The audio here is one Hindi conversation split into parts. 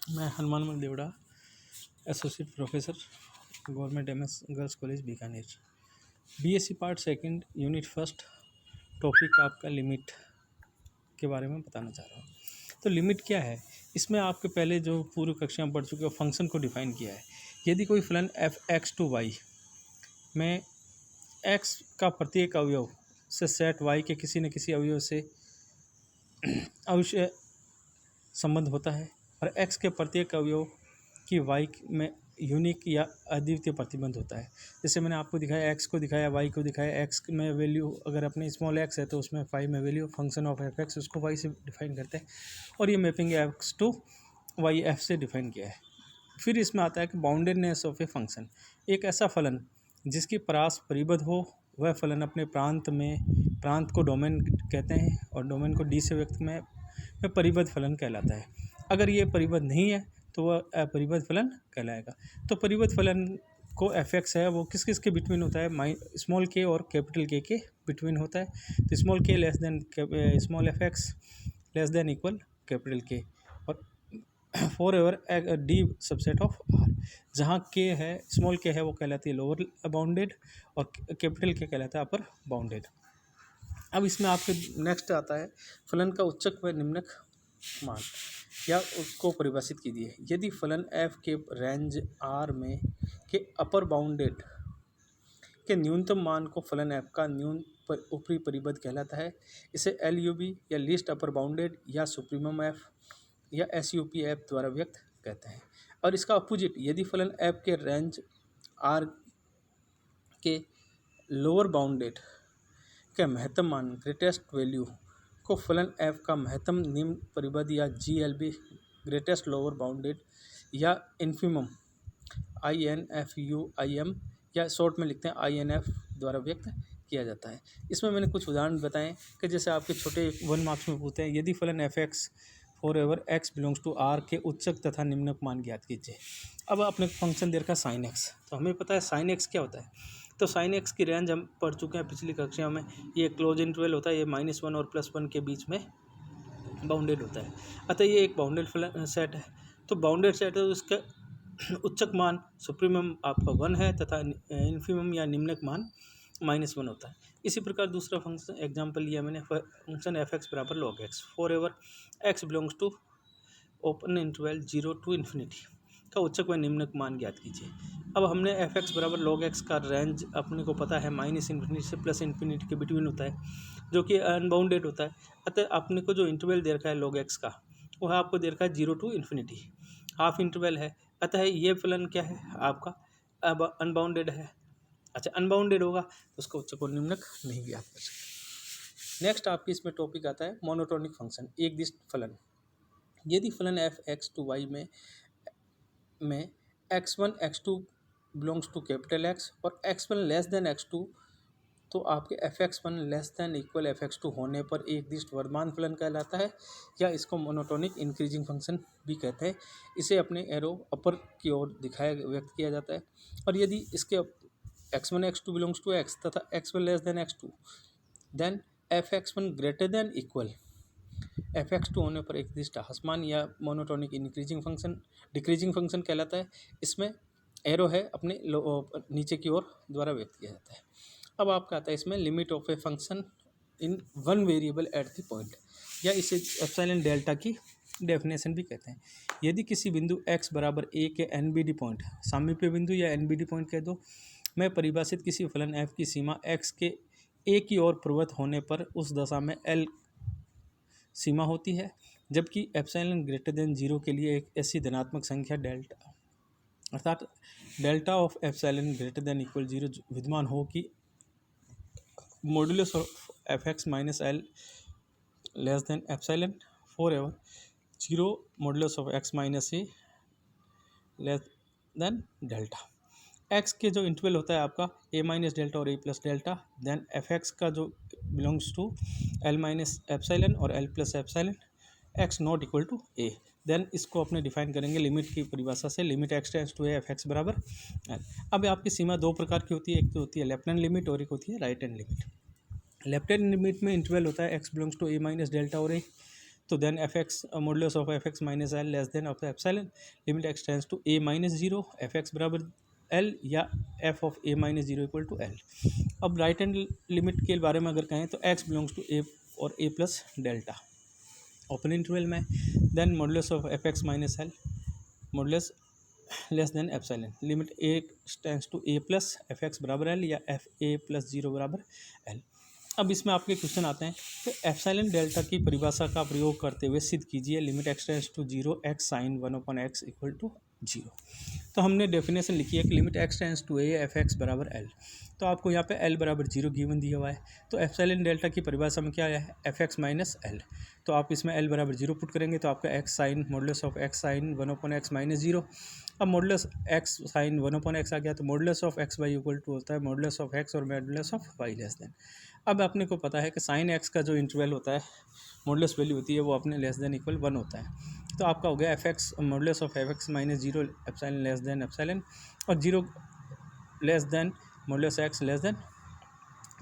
मैं Hanuman Devra, associate professor, government MS girls college Bikaner. BSc part second unit first, topic आपका लिमिट के बारे में बताना चाह रहा हूँ। तो लिमिट क्या है, इसमें आपके पहले जो पूर्व कक्षा में पढ़ चुके हो फंक्शन को डिफाइन किया है। यदि कोई फलन एफ एक्स टू वाई में एक्स का प्रत्येक अवयव से सेट वाई के किसी न किसी अवयव से अवश्य संबंध होता है और एक्स के प्रत्येक अवयव की वाई में यूनिक या अद्वितीय प्रतिबंध होता है। जैसे मैंने आपको दिखाया, एक्स को दिखाया, वाई को दिखाया। एक्स में वैल्यू अगर अपने स्मॉल एक्स है तो उसमें फाइव में value function of f x, उसको वाई से डिफाइन करते हैं और ये mapping x to y f से डिफाइन किया है। फिर इसमें आता है कि बाउंडेडनेस ऑफ ए फंक्शन, एक ऐसा फलन जिसकी परास परिबद्ध हो, वह फलन अपने प्रांत को डोमेन कहते हैं और डोमेन को डी से व्यक्त में परिबद्ध फलन कहलाता है। अगर ये परिबद्ध नहीं है तो वह अपरिबद्ध फलन कहलाएगा। तो परिबद्ध फलन को एफ एक्स है वो किस किस के बिटवीन होता है, स्मॉल के और कैपिटल के बिटवीन होता है। तो small k less than small f x less than equal capital k, और for every d subset of R. जहाँ के है, स्मॉल के है वो कहलाती है लोअर बाउंडेड और कैपिटल के कहलाता है अपर बाउंडेड। अब इसमें आपके नेक्स्ट आता है फलन का उच्चक व निम्नक मान या उसको परिभाषित कीजिए। यदि फलन एफ के रेंज आर में के अपर बाउंडेड के न्यूनतम मान को फलन एफ का ऊपरी परिबद्ध कहलाता है। इसे एल यू बी या लीस्ट अपर बाउंडेड या सुप्रीमम एफ या एस यू पी एफ द्वारा व्यक्त कहते हैं। और इसका अपोजिट, यदि फलन एफ के रेंज आर के लोअर बाउंडेड के महत्तम मान ग्रेटेस्ट वैल्यू को फलन एफ का महत्तम निम्न परिबद्ध या G L B greatest lower bounded या infimum I N F U I M या शॉर्ट में लिखते हैं आई एन एफ द्वारा व्यक्त किया जाता है। इसमें मैंने कुछ उदाहरण बताएं कि जैसे आपके छोटे 1 मार्क्स में पूछते हैं, यदि फलन f x for every x belongs to R के उच्चक तथा निम्नक मान ज्ञात कीजिए। अब आपने फंक्शन दे रखा साइन एक्स, तो हमें पता है साइन एक्स क्या होता है। तो साइन एक्स की रेंज हम पढ़ चुके हैं पिछली कक्षा में, ये क्लोज इंटरवल होता है, ये -1 और +1 के बीच में बाउंडेड होता है। अतः ये एक बाउंडेड सेट है। तो बाउंडेड सेट है तो इसका उच्चक मान सुप्रीमम आपका 1 है तथा इन्फीमम या निम्नक मान -1 होता है। इसी प्रकार दूसरा फंक्शन एग्जांपल लिया मैंने, फंक्शन एफ एक्स बराबर log x for every x belongs to open interval 0 to infinity का उच्चक व निम्नक मान ज्ञात कीजिए। अब हमने एफ एक्स बराबर लॉग एक्स का रेंज अपने को पता है -∞ से +∞ के बिटवीन होता है, जो कि अनबाउंडेड होता है। अतः अपने को जो इंटरवल दे रखा है लॉग एक्स का, वह आपको दे रखा है 0 to इन्फिनिटी, हाफ इंटरवल है। अतः ये फलन क्या है आपका, अब अनबाउंडेड है। अच्छा, अनबाउंडेड होगा तो उसका उच्चक और निम्नक नहीं ज्ञात कर सकते। नेक्स्ट आपकी इसमें टॉपिक आता है मोनोटोनिक फंक्शन, एक दिश फलन। यदि फलन एफ एक्स टू वाई में x1 x2 belongs to capital x और x1 लेस देन x2, तो आपके fx1 less than equal fx2 होने पर एक दिष्ट वर्धमान फलन कहलाता है, या इसको मोनोटोनिक इंक्रीजिंग फंक्शन भी कहते हैं। इसे अपने एरो अपर की ओर दिखाया व्यक्त किया जाता है। और यदि इसके x1 x2 belongs to x तथा x1 less than x2, then fx1 greater than equal fx2 होने पर एक दिष्ट ह्रासमान या monotonic increasing function decreasing function कहलाता है। इसमें एरो है अपने नीचे की ओर द्वारा व्यक्त किया जाता है। अब आपका आता है इसमें limit of a function in one variable at the point, या इसे एप्सिलॉन डेल्टा की डेफिनेशन भी कहते हैं। यदि किसी बिंदु x बराबर a के NBD पॉइंट, सामीप्य बिंदु या NBD पॉइंट कह दो, में परिभाषित किसी फलन f की सीमा x के a की ओर प्रवृत्त होने पर उस दशा में L सीमा होती है, जबकि एप्सिलॉन ग्रेटर देन 0 के लिए एक ऐसी धनात्मक संख्या डेल्टा, अर्थात delta of epsilon greater than equal 0 विद्यमान हो कि modulus of f x minus l less than epsilon for every 0 modulus of x minus a less than delta. X के जो इंटरवल होता है आपका a माइनस डेल्टा और a प्लस डेल्टा, देन एफ एक्स का जो belongs to l minus epsilon और l plus epsilon, x not equal to a। Then इसको अपने डिफाइन करेंगे लिमिट की परिभाषा से, limit x tends to a f x बराबर l। अब आपकी सीमा दो प्रकार की होती है, एक तो होती है लेफ्ट हैंड लिमिट और एक होती है right hand limit. Left hand limit में इंटरवल होता है x belongs to a minus delta और a, तो then f x modulus of f x minus l less than of epsilon limit x tends to a minus zero f x बराबर एल या f of a minus zero equal to l. अब राइट हैंड लिमिट के बारे में अगर कहें तो एक्स बिलोंग्स टू ए और a plus delta open interval में, then modulus of f x minus L modulus less than epsilon limit a tends to a plus f x बराबर एल या एफ ए प्लस जीरो बराबर एल। अब इसमें आपके क्वेश्चन आते हैं कि एप्सिलॉन डेल्टा की परिभाषा का प्रयोग करते हुए सिद्ध कीजिए limit x tends to zero x sine one upon x equal to zero. तो हमने डेफिनेशन लिखी है कि limit x tends to a f x बराबर एल। तो आपको यहाँ पे एल बराबर जीरो गिवन दिया हुआ है, तो एप्सिलॉन डेल्टा की परिभाषा में क्या है एफ एक्स माइनस एल। तो आप इसमें एल बराबर जीरो पुट करेंगे तो आपका x sine modulus of x sine one upon x minus zero. अब modulus x sine one upon x आ गया तो modulus of x y equal to होता है मॉडुलस ऑफ एक्स और modulus of y less than. अब अपने को पता है कि साइन एक्स का जो इंटरवल होता है मॉडुलस वैल्यू होती है वो अपने लेस देन इक्वल वन होता है। तो आपका हो गया f x modulus of f x minus zero epsilon less than epsilon और zero less than modulus x less than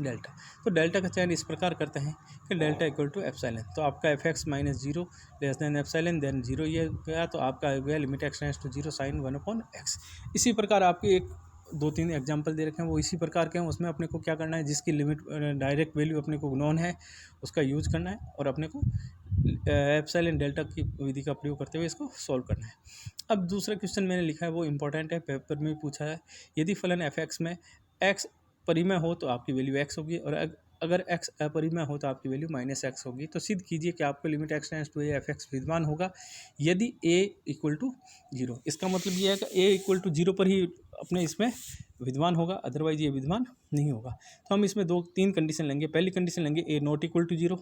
delta. तो डेल्टा का चयन इस प्रकार करते हैं कि डेल्टा इक्वल टू एप्सिलॉन। तो आपका f x minus zero less than epsilon then zero ये गया तो आपका हो गया limit x tends to zero sine one upon x. इसी प्रकार आपके एक दो तीन एग्जांपल दे रखे हैं वो इसी प्रकार के हैं, उसमें अपने को क्या करना है जिसकी लिमिट डायरेक्ट वैल्यू अपने को नॉन है उसका यूज करना है और अपने को एप्सिलॉन डेल्टा की विधि का प्रयोग करते हुए इसको सॉल्व करना है। अब दूसरा क्वेश्चन मैंने लिखा है वो इंपॉर्टेंट है, पेपर में पूछा है यदि फलन एफ एक्स में एक्स परिमेय हो तो आपकी वैल्यू एक्स होगी और अगर एक्स अपरिमेय हो तो आपकी वैल्यू माइनस एक्स होगी। तो सिद्ध कीजिए कि आपको limit x tends to a f x विद्यमान होगा यदि ए इक्वल टू जीरो। इसका मतलब ये है कि ए इक्वल टू जीरो पर ही अपने इसमें विद्यमान होगा, अदरवाइज ये विद्यमान नहीं होगा। तो हम इसमें दो तीन कंडीशन लेंगे। पहली कंडीशन लेंगे ए नॉट इक्वल टू जीरो,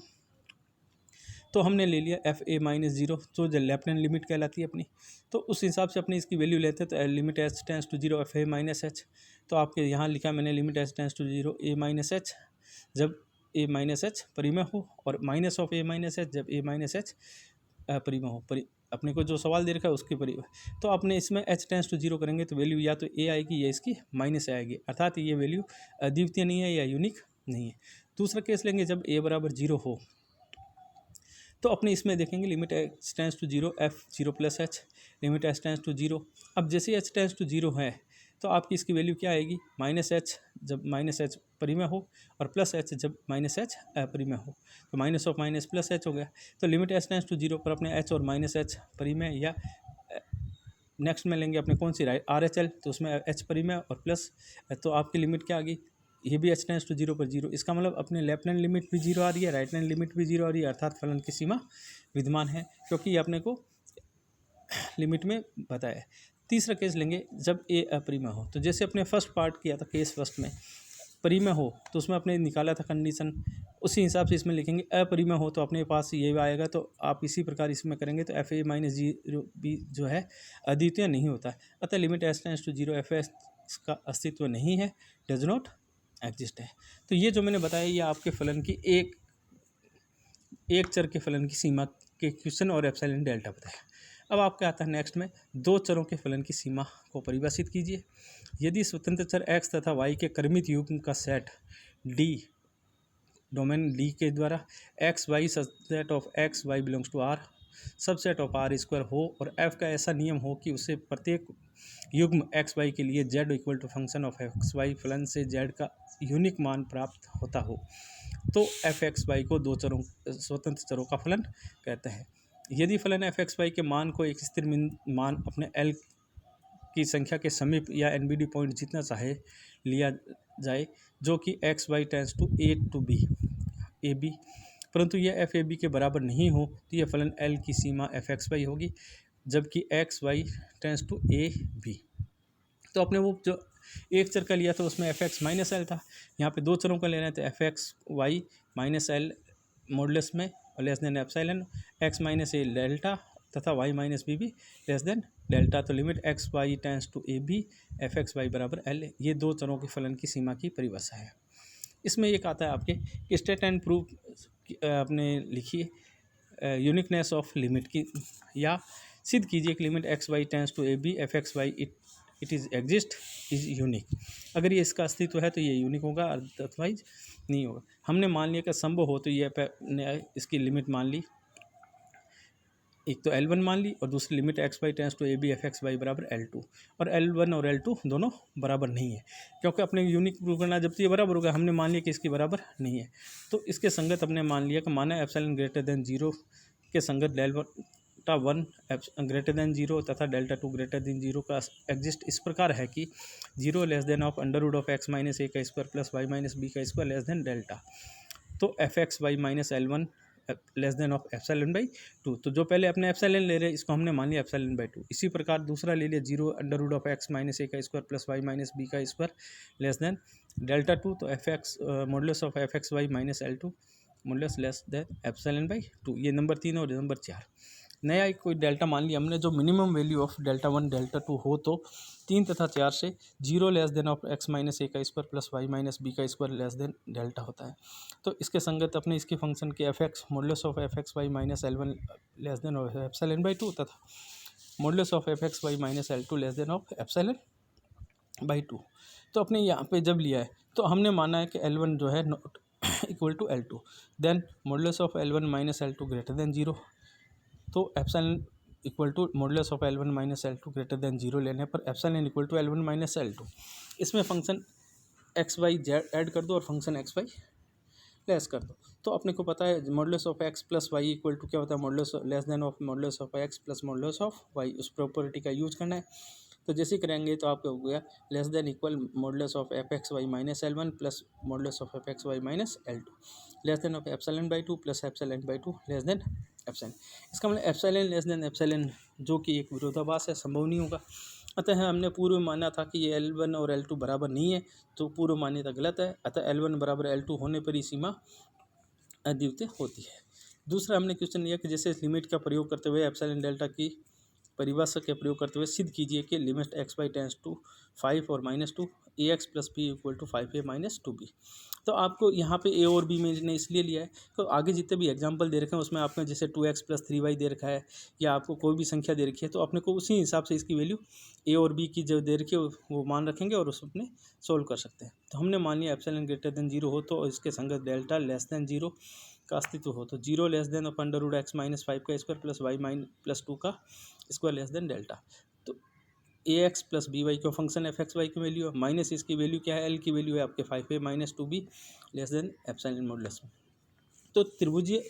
तो हमने ले लिया एफ ए माइनस जीरो जो लेफ्ट हैंड लिमिट कहलाती है अपनी। तो उस हिसाब से अपनी इसकी वैल्यू लेते हैं तो limit h tends to zero f a minus h. तो आपके यहाँ लिखा मैंने limit h tends to zero a minus h जब ए माइनस एच परिमेय हो और minus of a minus h जब ए माइनस एच परिमेय हो। अपने को जो सवाल दे रखा है उसकी परिमेय। तो अपने इसमें एच टेंड्स टू जीरो करेंगे तो वैल्यू या तो ए आएगी या इसकी माइनस आएगी, अर्थात ये वैल्यू अद्वितीय नहीं है या यूनिक नहीं है। दूसरा केस लेंगे जब ए बराबर जीरो हो तो अपने इसमें देखेंगे limit h tends to zero f zero plus h limit h tends to zero. अब जैसे एच टेंड्स टू जीरो है तो आपकी इसकी वैल्यू क्या आएगी माइनस एच जब माइनस एच परिमेय हो और प्लस एच जब माइनस एच अपरिमेय हो। तो minus of minus plus h हो गया। तो limit h tends to zero पर अपने एच और माइनस एच परिमेय या नेक्स्ट में लेंगे अपने कौन सी आर एच एल तो उसमें एच परिमेय और प्लस तो आपकी लिमिट क्या आ गई ये भी एच टेंड्स टू जीरो पर जीरो। इसका मतलब अपने लेफ्ट हैंड लिमिट भी जीरो आ रही है, राइट हैंड लिमिट भी जीरो आ रही है, अर्थात फलन की सीमा विद्यमान है क्योंकि ये अपने को लिमिट में बताया है। तीसरा केस लेंगे जब ए अपरिमेय हो। तो जैसे अपने फर्स्ट पार्ट किया था केस फर्स्ट में परिमेय हो तो उसमें अपने निकाला था कंडीशन, उसी हिसाब से इसमें लिखेंगे अपरिमेय हो तो अपने पास ये आएगा। तो आप इसी प्रकार इसमें करेंगे तो f a minus zero b जो है अद्वितीय नहीं होता है, अतः limit h tends to zero f x का अस्तित्व नहीं है, डज नॉट एग्जिस्ट है। तो ये जो मैंने बताया ये आपके फलन की एक चर के फलन की सीमा के क्वेश्चन और एप्सिलॉन डेल्टा बताया। अब आपका आता है नेक्स्ट में दो चरों के फलन की सीमा को परिभाषित कीजिए। यदि स्वतंत्र चर x तथा y के क्रमित युग्म का सेट D डोमेन D के द्वारा x y subset of x y belongs to R subset of R square हो और f का ऐसा नियम हो कि उसे प्रत्येक युग्म एक्स वाई के लिए z equal to function of x y फलन से z का यूनिक मान प्राप्त होता हो तो एफ एक्स वाई को दो चरों स्वतंत्र चरों का फलन कहते हैं। यदि फलन एफ एक्स वाई के मान को एक स्थिर मान अपने एल की संख्या के समीप या एनबीडी पॉइंट जितना चाहे लिया जाए जो कि x y tends to a to b a b, परंतु यह एफ ए बी के बराबर नहीं हो तो यह फलन एल की सीमा एफ एक्स वाई होगी जबकि x y tends to a b. तो अपने वो जो एक चर का लिया था उसमें एफ एक्स माइनस एल था, यहाँ पे दो चरों का लेना है तो f x y minus L modulus में और less than epsilon x minus a delta तथा वाई माइनस बी भी लेस देन डेल्टा। तो limit x y tends to a b f x y बराबर एल, ये दो चरों के फलन की सीमा की परिभाषा है। इसमें एक आता है आपके स्टेट एंड प्रूफ अपने लिखिए यूनिकनेस ऑफ लिमिट की या सिद्ध कीजिए कि limit x y tends to a b f x y it is exist is unique. अगर ये इसका अस्तित्व है तो ये यूनिक होगा, अदरवाइज नहीं होगा। हमने मान लिया कि संभव हो तो ये इसकी लिमिट मान ली एक तो L1 मान ली और दूसरी limit x y tends to a b f x y बराबर L2, और L1 और L2 दोनों बराबर नहीं है, क्योंकि अपने यूनिक प्रूव करना जब तो ये बराबर होगा, हमने मान लिया कि इसकी बराबर नहीं है, तो इसके संगत हमने मान लिया कि माना एप्सिलॉन ग्रेटर देन 0 के संगत डेल्टा 1 ग्रेटर देन 0 तथा डेल्टा 2 ग्रेटर देन 0 का एग्जिस्ट इस प्रकार है कि 0 less than of under root of x minus a का square plus y minus b का स्क्वायर लेस देन डेल्टा। तो f x y minus L1 less than of epsilon by 2, तो जो पहले अपने एप्सिलॉन ले रहे हैं इसको हमने मान लिया एप्सिलॉन बाई 2। इसी प्रकार दूसरा ले लिया 0 under root of x minus a का square plus y minus b का स्क्वायर लेस देन डेल्टा 2, तो f x modulus of f x y minus L2 modulus less than epsilon by 2। ये नंबर 3 और नंबर 4। नया एक कोई डेल्टा मान लिया हमने जो minimum value of delta 1 delta 2 हो, तो 3 तथा 4 से 0 less than of x minus a का square plus y minus b का स्क्वायर लेस देन डेल्टा होता है। तो इसके संगत अपने इसके फंक्शन के f x modulus of f x y minus L1 less than of epsilon by 2 तथा modulus of f x y minus L2 less than of epsilon by 2। तो अपने यहाँ पे जब लिया है तो हमने माना है कि L1 जो है equal to L2, then modulus of L1 minus L2 greater than 0, तो epsilon equal to modulus of L1 minus L2 greater than 0 लेने पर epsilon equal to L1 minus L2। इसमें function x y z add कर दो और फंक्शन एक्स वाई लेस कर दो। तो अपने को पता है modulus of x plus y equal to क्या होता है, modulus less than of modulus of x plus modulus of y. उस प्रॉपर्टी का यूज करना है, तो जैसे करेंगे तो आपको हो गया less than equal modulus of f x y minus L1 plus modulus of f x y minus L2 less than of epsilon by 2 plus epsilon by 2 less than epsilon. इसका मतलब एप्सिलॉन लेस देन एप्सिलॉन जो कि एक विरोधाभास है, संभव नहीं होगा। अतः हमने पूर्व माना था कि ये L1 और L2 बराबर नहीं है, तो पूर्व मान्यता गलत है। अतः L1 बराबर L2 होने पर ही सीमा अद्वितीय होती है। दूसरा हमने क्वेश्चन लिया कि जैसे लिमिट का प्रयोग करते हुए एप्सिलॉन डेल्टा की परिभाषा का प्रयोग करते हुए सिद्ध कीजिए कि limit x by tends to 5 और -2 a x plus b equal to 5a minus 2b। तो आपको यहाँ पे ए और बी मैंने इसलिए लिया है तो आगे जितने भी एग्जांपल दे रखे हैं उसमें आपने जैसे 2x प्लस 3y दे रखा है या आपको कोई भी संख्या दे रखी है, तो अपने को उसी हिसाब से इसकी वैल्यू ए और बी की जो दे रखी है वो मान रखेंगे और उसमें सोल्व कर सकते हैं। तो हमने मान लिया एप्सिलॉन ग्रेटर देन 0 हो तो इसके संगत डेल्टा लेस देन 0 का अस्तित्व हो, तो 0 less than of under root x minus 5 का स्क्वायर प्लस वाई प्लस 2 का स्क्वायर लेस देन डेल्टा। तो ए एक्स प्लस बी वाई का फंक्शन एफ एक्स वाई की वैल्यू है, माइनस इसकी वैल्यू क्या है, एल की वैल्यू है आपके 5a minus 2b less than epsilon modulus. तो त्रिभुजीय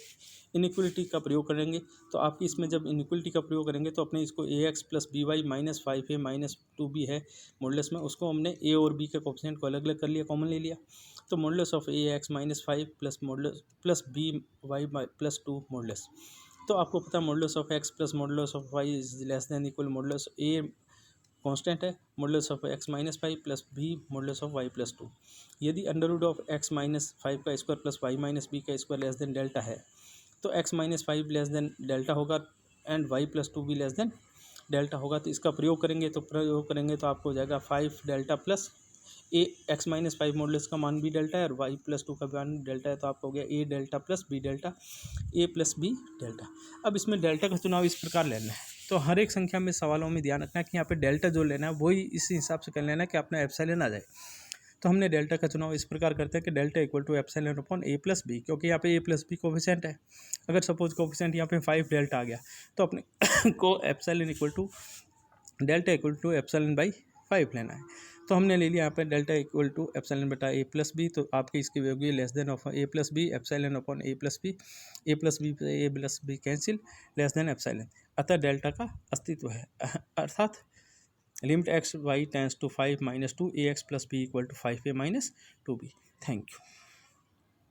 इनइक्वलिटी का प्रयोग करेंगे, तो आपकी इसमें जब इनइक्वलिटी का प्रयोग करेंगे तो अपने इसको a x plus b y minus 5a minus 2b है मॉडुलस में, उसको हमने ए और बी के कोएफिशिएंट को अलग अलग कर लिया, कॉमन ले लिया। तो modulus of a x minus 5 plus modulus plus b y plus 2 modulus. तो आपको पता है modulus of x plus modulus of y is less than equal modulus a constant है, modulus of x minus 5 plus b modulus of y plus 2। यदि under root of x minus 5 का square plus y minus b का स्क्वायर लेस देन डेल्टा है, तो x minus 5 less than delta होगा एंड वाई प्लस 2 भी लेस देन डेल्टा होगा। तो इसका प्रयोग करेंगे तो आपको हो जाएगा 5 डेल्टा प्लस ए एक्स माइनस 5 मॉडुलस का मान भी डेल्टा है और वाई प्लस 2 का मान डेल्टा है, तो आपको हो गया ए डेल्टा प्लस बी डेल्टा, ए प्लस बी डेल्टा। अब इसमें डेल्टा का चुनाव इस प्रकार लेना है, तो हर एक संख्या में सवालों में ध्यान रखना है कि यहाँ पे डेल्टा जो लेना है वही इस हिसाब से कर लेना है कि अपना एप्सिलॉन आ जाए। तो हमने डेल्टा का चुनाव इस प्रकार करते हैं कि delta equal to epsilon upon a plus b, क्योंकि यहाँ पे ए प्लस बी कोफिशिएंट है। अगर सपोज कोफिशिएंट यहाँ पे 5 डेल्टा आ गया तो अपने को epsilon equal to delta equal to epsilon by 5 लेना है। तो हमने ले लिया यहाँ पे डेल्टा इक्वल टू एप्सिलॉन बटा ए प्लस बी, तो आपकी इसकी value less than of a plus b epsilon upon a plus b a plus b cancel less than epsilon. अतः डेल्टा का अस्तित्व है, अर्थात limit x y tends to 5 - 2 a x plus b equal to 5a minus 2b। Thank you.